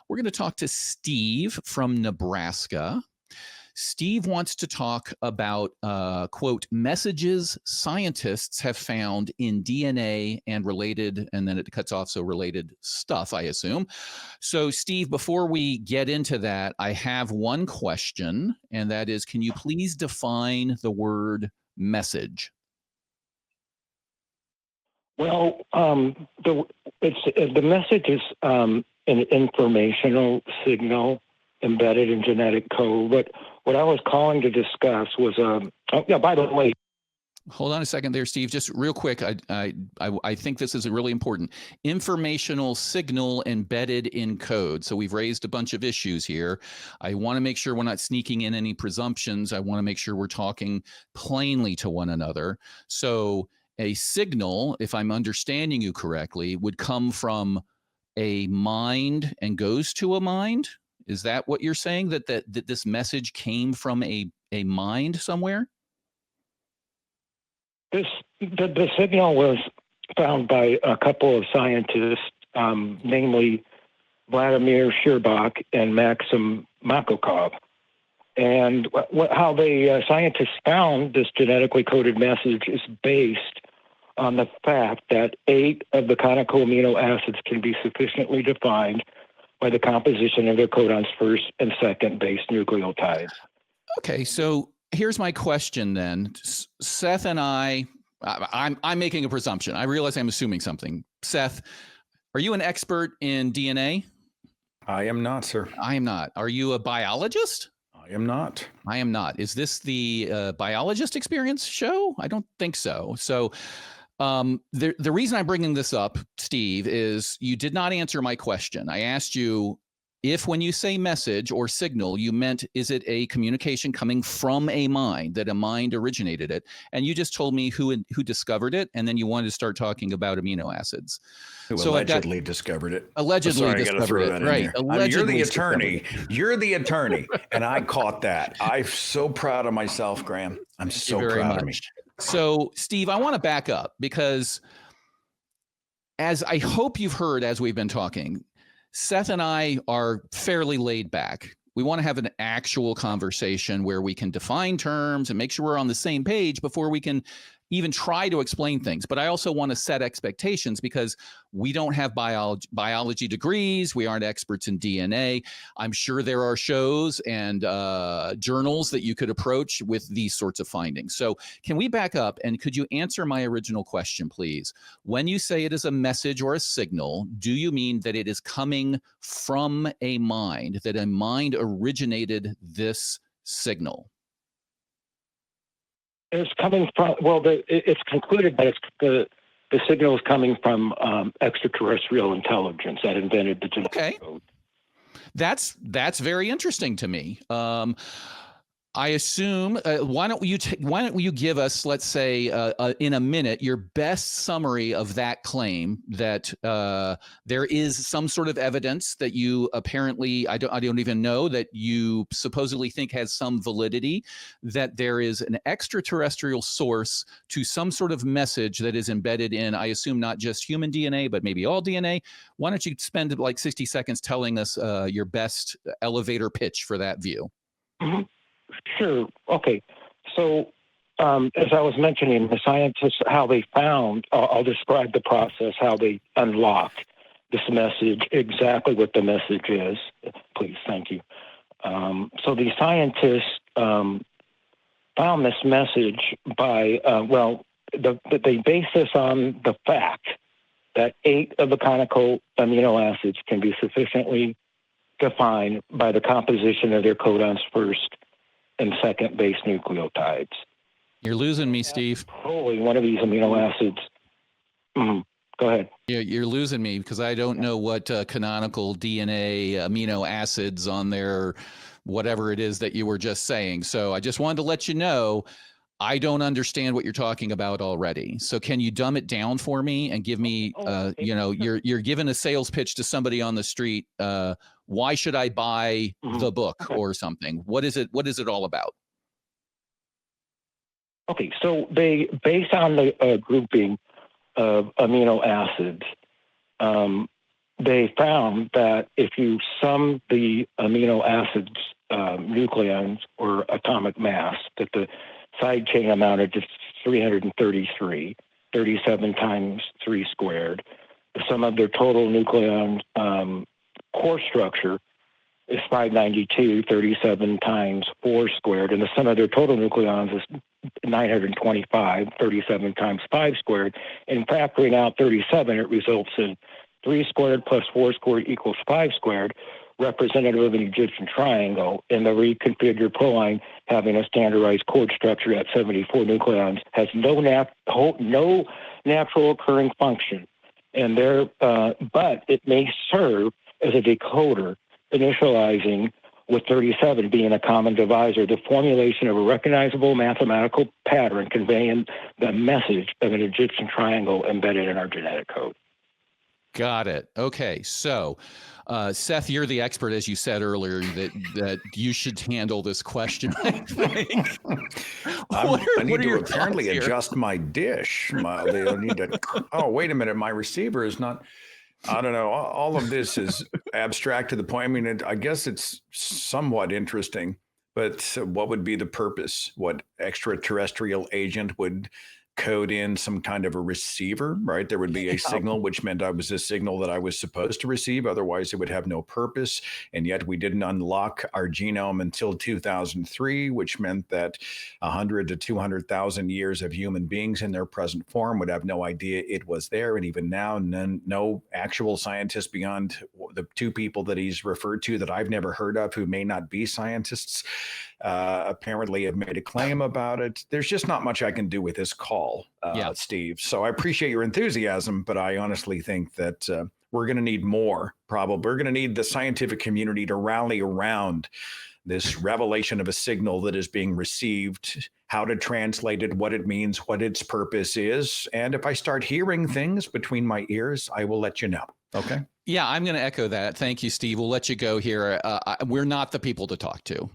We're going to talk to Steve from Nebraska. Steve wants to talk about, quote, messages scientists have found in DNA and related, and then it cuts off, so related stuff, I assume. So, Steve, before we get into that, I have one question, and that is, can you please define the word message? Well, the message is an informational signal embedded in genetic code. But what I was calling to discuss was, by the way. Hold on a second there, Steve. Just real quick, I think this is really important. Informational signal embedded in code. So we've raised a bunch of issues here. I want to make sure we're not sneaking in any presumptions. I want to make sure we're talking plainly to one another. So a signal, if I'm understanding you correctly, would come from a mind and goes to a mind. Is that what you're saying? That this message came from a mind somewhere? The signal was found by a couple of scientists, namely Vladimir Sherbak and Maxim Makokov. And how the scientists found this genetically coded message is based on the fact that 8 of the conical amino acids can be sufficiently defined by the composition of their codon's first and second base nucleotides. Okay, so here's my question then. Seth and I'm making a presumption. I realize I'm assuming something. Seth, are you an expert in DNA? I am not, sir. I am not. Are you a biologist? I am not. I am not. Is this the Biologist Experience show? I don't think so. So the reason I'm bringing this up, Steve, is you did not answer my question. I asked you if when you say message or signal, you meant, is it a communication coming from a mind, that a mind originated it? And you just told me who discovered it, and then you wanted to start talking about amino acids. Who allegedly discovered it. Allegedly discovered it, right. I mean, you're the attorney. You're the attorney, and I caught that. I'm so proud of myself, Graham. I'm so proud of me. So, Steve, I want to back up because, as I hope you've heard as we've been talking, Seth and I are fairly laid back. We want to have an actual conversation where we can define terms and make sure we're on the same page before we can even try to explain things. But I also want to set expectations because we don't have biology degrees. We aren't experts in DNA. I'm sure there are shows and journals that you could approach with these sorts of findings. So can we back up and could you answer my original question, please? When you say it is a message or a signal, do you mean that it is coming from a mind, that a mind originated this signal? It's coming from, it's concluded that the signal is coming from extraterrestrial intelligence that invented the genetic code. That's very interesting to me. I assume, why don't you give us, let's say, in a minute, your best summary of that claim that there is some sort of evidence that you apparently, I don't even know, that you supposedly think has some validity, that there is an extraterrestrial source to some sort of message that is embedded in, I assume, not just human DNA, but maybe all DNA. Why don't you spend like 60 seconds telling us your best elevator pitch for that view? Mm-hmm. Sure. Okay. So, as I was mentioning, the scientists, how they found, I'll describe the process, how they unlocked this message, exactly what the message is. Please, thank you. So the scientists found this message by, they base this on the fact that 8 of the conical amino acids can be sufficiently defined by the composition of their codon's first and second base nucleotides. You're losing me, Steve. Probably one of these amino acids. Go ahead. You're losing me because I don't know what canonical DNA amino acids on their whatever it is that you were just saying. So I just wanted to let you know I don't understand what you're talking about already. So can you dumb it down for me and give me, you're giving a sales pitch to somebody on the street. Why should I buy the book or something? What is it all about? Okay, so they, based on the grouping of amino acids, they found that if you sum the amino acids nucleons or atomic mass, that the side chain amounted to 333, 37 times 3 squared. The sum of their total nucleon core structure is 592, 37 times 4 squared, and the sum of their total nucleons is 925, 37 times 5 squared. And factoring out 37, it results in 3 squared plus 4 squared equals 5 squared, representative of an Egyptian triangle, and the reconfigured proline having a standardized chord structure at 74 nucleons has no natural occurring function, and but it may serve as a decoder, initializing with 37 being a common divisor, the formulation of a recognizable mathematical pattern conveying the message of an Egyptian triangle embedded in our genetic code. Got it. Okay. So, Seth, you're the expert, as you said earlier, that you should handle this question, I think. I need to apparently adjust my dish. They need to, oh, wait a minute. My receiver is not, I don't know. All of this is abstract to the point. I mean, I guess it's somewhat interesting, but what would be the purpose? What extraterrestrial agent would code in some kind of a receiver, right? There would be a signal, which meant I was a signal that I was supposed to receive. Otherwise, it would have no purpose. And yet we didn't unlock our genome until 2003, which meant that 100 to 200,000 years of human beings in their present form would have no idea it was there. And even now, no actual scientists beyond the 2 people that he's referred to that I've never heard of, who may not be scientists, apparently have made a claim about it. There's just not much I can do with this call, Steve. So I appreciate your enthusiasm, but I honestly think that we're going to need more. Probably we're going to need the scientific community to rally around this revelation of a signal that is being received, how to translate it, what it means, what its purpose is. And if I start hearing things between my ears, I will let you know. Okay. Yeah, I'm going to echo that. Thank you, Steve. We'll let you go here. We're not the people to talk to.